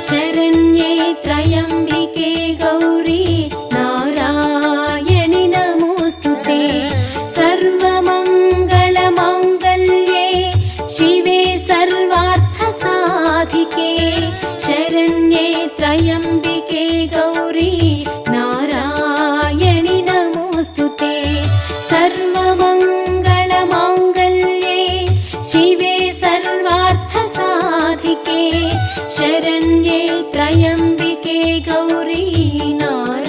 शरण्ये त्र्यम्बिके गौरी नारायणि नमोऽस्तुते। सर्वमङ्गलमाङ्गल्ये शिवे सर्वार्थसाधिके शरण्ये त्र्यम्बिके गौरी नारायणि नमोऽस्तुते। सर्वमङ्गलमाङ्गल्ये शिवे सर्वार्थसाधिके शरण्ये त्र्यम्बिके गौरी नारायणि